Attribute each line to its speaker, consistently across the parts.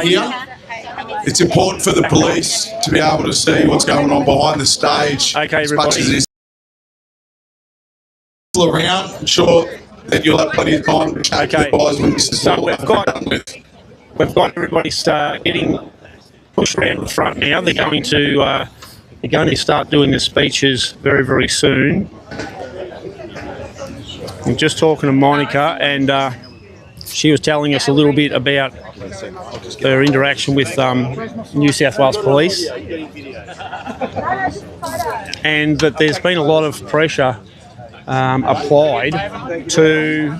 Speaker 1: Here, it's important for the police to be able to see what's going on behind the stage.
Speaker 2: Okay,
Speaker 1: as much as
Speaker 2: everybody.
Speaker 1: it is around. I'm sure that you'll have plenty of time to chat
Speaker 2: Okay.
Speaker 1: with the guys when this is
Speaker 2: So
Speaker 1: all
Speaker 2: we've got everybody getting pushed around the front now. They're going to start doing the speeches very, very soon. I'm just talking to Monica, and she was telling us a little bit about her interaction with New South Wales Police, and that there's been a lot of pressure applied to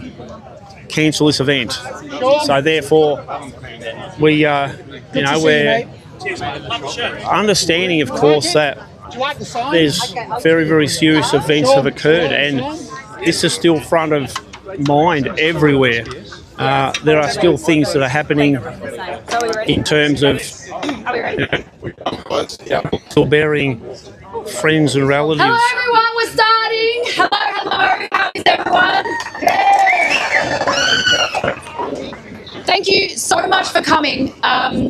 Speaker 2: cancel this event. So therefore, we're understanding, of course, that there's very, very serious events have occurred, and this is still front of mind everywhere. There are still things that are happening in terms of still burying friends and relatives.
Speaker 3: Hello everyone, we're starting. Hello, how is everyone? Thank you so much for coming.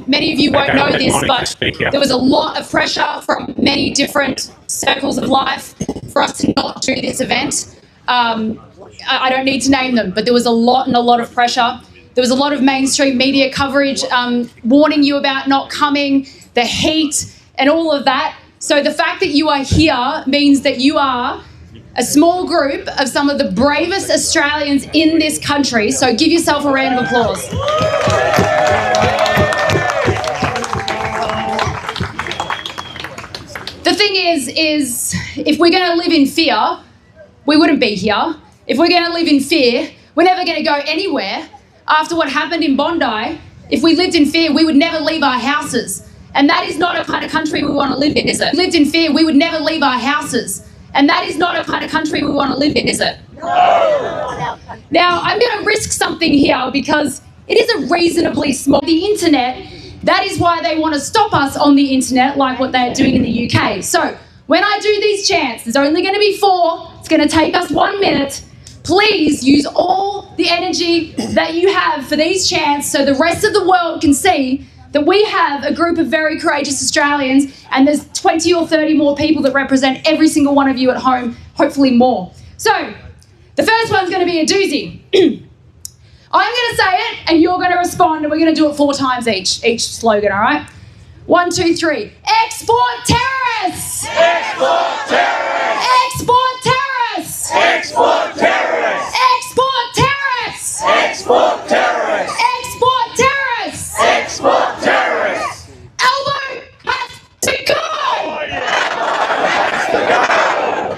Speaker 3: Many of you won't know this, but there was a lot of pressure from many different circles of life for us to not do this event. I don't need to name them, but there was a lot of pressure. There was a lot of mainstream media coverage warning you about not coming, the heat and all of that. So the fact that you are here means that you are a small group of some of the bravest Australians in this country. So give yourself a round of applause. The thing is if we're going to live in fear, we wouldn't be here. If we're going to live in fear, we're never going to go anywhere. After what happened in Bondi, if we lived in fear, we would never leave our houses. And that is not a kind of country we want to live in, is it? If we lived in fear, we would never leave our houses. And that is not a kind of country we want to live in, is it? No. Now, I'm going to risk something here because it is a reasonably small... The internet, that is why they want to stop us on the internet like what they're doing in the UK. So, when I do these chants, there's only going to be 4. It's going to take us 1 minute. Please use all the energy that you have for these chants so the rest of the world can see that we have a group of very courageous Australians, and there's 20 or 30 more people that represent every single one of you at home, hopefully more. So, the first one's going to be a doozy. I'm going to say it, and you're going to respond, and we're going to do it 4 times each slogan, all right? 1, 2, 3. Export terrorists!
Speaker 4: Export terrorists!
Speaker 3: Export terrorists!
Speaker 4: Export terrorists!
Speaker 3: Export terrorists!
Speaker 4: Export terrorists!
Speaker 3: Export terrorists!
Speaker 4: Export terrorists!
Speaker 3: Elbow has to go!
Speaker 4: Elbow has to go!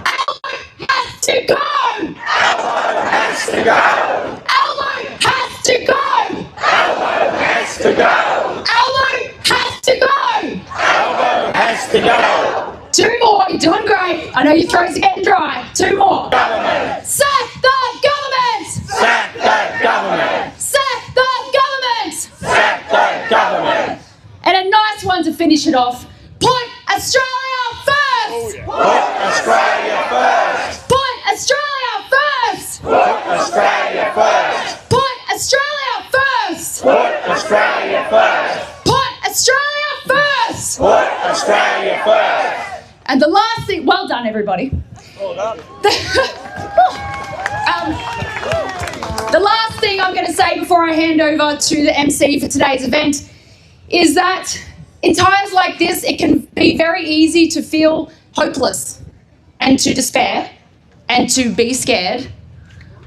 Speaker 3: Elbow has to go!
Speaker 4: Elbow has to go!
Speaker 3: Elbow has to go!
Speaker 4: Elbow has to go!
Speaker 3: Elbow has to go!
Speaker 4: Elbow has to go!
Speaker 3: 2 more, you're doing great. I know your throats are getting dry. 2 more.
Speaker 4: Government!
Speaker 3: Sack the government!
Speaker 4: Sack the government!
Speaker 3: Sack the government!
Speaker 4: Sack the government!
Speaker 3: And a nice one to finish it off. Put Australia first!
Speaker 4: Put Australia first!
Speaker 3: Put Australia first!
Speaker 4: Put Australia first!
Speaker 3: Put Australia first!
Speaker 4: Put Australia first!
Speaker 3: Put Australia first!
Speaker 4: Put Australia first!
Speaker 3: And the last thing, well done everybody.
Speaker 4: Well done.
Speaker 3: The last thing I'm going to say before I hand over to the MC for today's event is that in times like this, it can be very easy to feel hopeless and to despair and to be scared.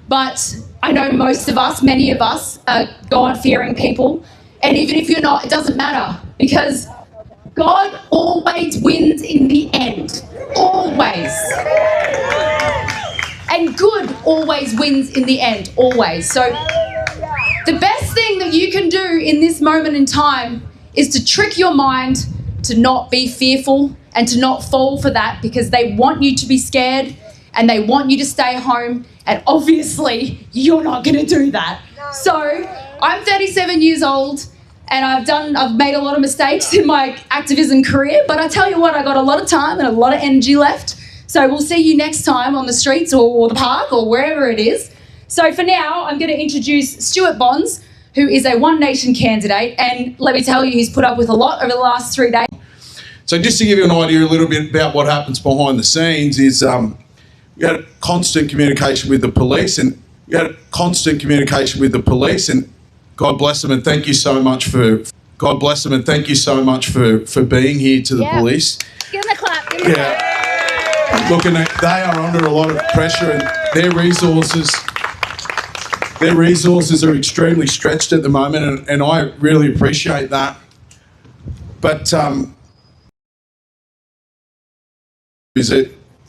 Speaker 3: But I know most of us, many of us, are God-fearing people. And even if you're not, it doesn't matter, because God always wins in the end. Always. And good always wins in the end. Always. So the best thing that you can do in this moment in time is to trick your mind to not be fearful and to not fall for that, because they want you to be scared and they want you to stay home, and obviously you're not going to do that. So I'm 37 years old and I've made a lot of mistakes in my activism career, but I tell you what, I got a lot of time and a lot of energy left. So we'll see you next time on the streets or the park or wherever it is. So for now, I'm going to introduce Stuart Bonds, who is a One Nation candidate, and let me tell you, he's put up with a lot over the last 3 days.
Speaker 1: So just to give you an idea a little bit about what happens behind the scenes is we had constant communication with the police, and God bless them and thank you so much for being here to the police.
Speaker 3: Give them a clap. Give them a clap.
Speaker 1: Look, and they are under a lot of pressure, and their resources are extremely stretched at the moment, and I really appreciate that. But are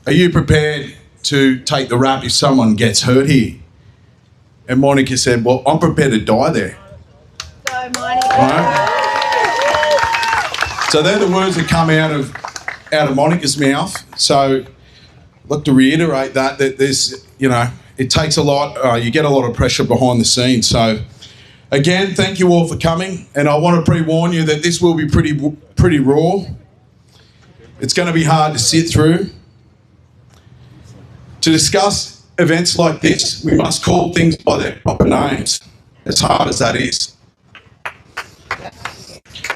Speaker 1: you prepared to take the rap if someone gets hurt here? And Monica said, well, I'm prepared to die there.
Speaker 3: So, Monica.
Speaker 1: Right? So they're the words that come out of Monica's mouth. So I'd like to reiterate that there's, it takes a lot, you get a lot of pressure behind the scenes. So again, thank you all for coming. And I want to pre-warn you that this will be pretty raw. It's going to be hard to sit through. To discuss events like this, we must call things by their proper names, as hard as that is.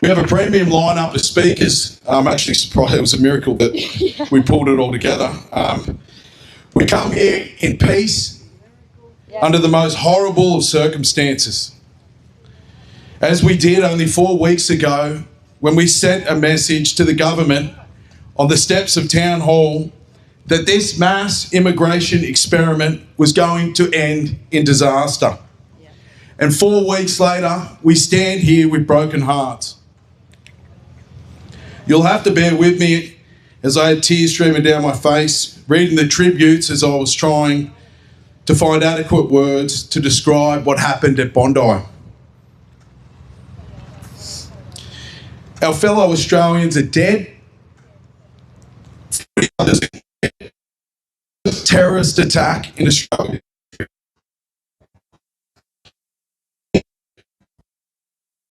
Speaker 1: We have a premium lineup of speakers. I'm actually surprised it was a miracle that we pulled it all together. We come here in peace, under the most horrible of circumstances. As we did only 4 weeks ago, when we sent a message to the government on the steps of Town Hall that this mass immigration experiment was going to end in disaster. And 4 weeks later, we stand here with broken hearts. You'll have to bear with me as I had tears streaming down my face, reading the tributes as I was trying to find adequate words to describe what happened at Bondi. Our fellow Australians are dead. Terrorist attack in Australia.